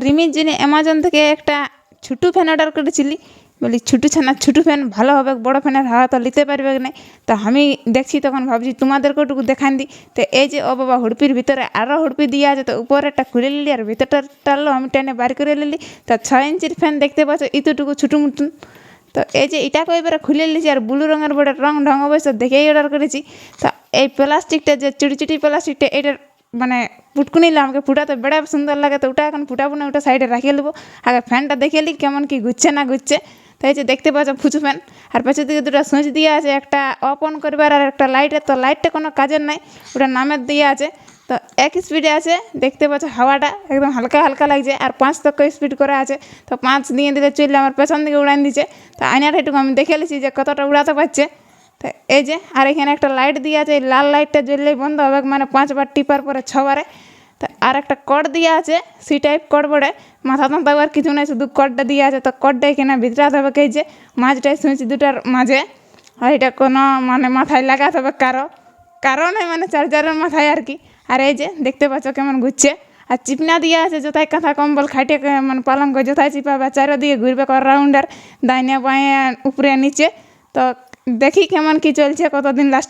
রিমির জন্য অ্যামাজন থেকে একটা ছোটো ফ্যান অর্ডার করেছিলি, বলি ছোটো ফ্যান ভালো হবে, বড় ফ্যানের হাওয়া তো নিতে পারবে না। তো আমি দেখছি তখন ভাবছি তোমাদেরকে ওটুকু দেখান দিই। তো এই যে ও বাবা হুড়পির ভিতরে আরও হুড়পি দিয়ে আছে, তো উপরেরটা খুলে নিলি আর ভিতরটা টানলো, আমি টেনে বার করে নিলি। তো 6 ইঞ্চির ফ্যান দেখতে পাচ্ছ এতটুকু ছোটো মতন। তো এই যে এটাকে এবারে খুলে নিয়েছি আর ব্লু রঙের বোর্ডের রং ঢং অবশ্য দেখেই অর্ডার করেছি। তো এই প্লাস্টিকটা যে চুটি প্লাস্টিকটা, এটার মানে পুটকুনি আমাকে ফুটাতে বেড়া সুন্দর লাগে। তো ওটা এখন ফুটাবো না, ওটা সাইডে রাখিয়ে নেবো। আগে ফ্যানটা দেখে নিই কেমন কি ঘুরছে না ঘুরছে। তো এই যে দেখতে পাচ্ছ ফুচু ফ্যান, আর পেছন দিকে দুটো সুইচ দিয়ে আছে, একটা অফ অন করবার আর একটা লাইটের। তো লাইটটা কোনো কাজের নাই, ওটা নামের দিয়ে আছে। তো এক স্পিডে আছে, দেখতে পাচ্ছ হাওয়াটা একদম হালকা হালকা লাগছে। আর 5 তক স্পিড করা আছে, তো 5 দিয়ে দিলে চললে আমার পেছন দিকে উড়ান দিচ্ছে। তো আয়নাটা একটু আমি দেখে নিচ্ছি যে কতটা উড়াতে পারছে। তো এই যে আর এখানে একটা লাইট দিয়ে আছে, এই লাল লাইটটা জ্বললেই বন্ধ হবে, মানে 5 বার টিপার পরে 6 বারে। তো আর একটা কর্ড দিয়ে আছে, সি টাইপ কর্ড বড়ে, মাথা দেওয়ার কিছু নেই, শুধু কর্ডটা দিয়ে আছে। তো কর্ডটা এখানে ভিতরাতে হবে এই যে মাঝটাই সুইচ দুটার মাঝে। আর এটা কোনো মানে মাথায় লাগাতে হবে কারণে মানে চার্জারের মাথায় আর কি। আর এই যে দেখতে পাচ্ছ কেমন ঘুরছে। আর চিপনা দিয়ে আছে, যথায় কাঁথা কম্বল খাইটে মানে পালঙ্ক যথায় চিপাবে, চারিদিকে ঘুরবে রাউন্ডার, ডাইনে বাঁয়ে উপরে নিচে। তো দেখি কেমন কি চলছে, কতদিন লাস্ট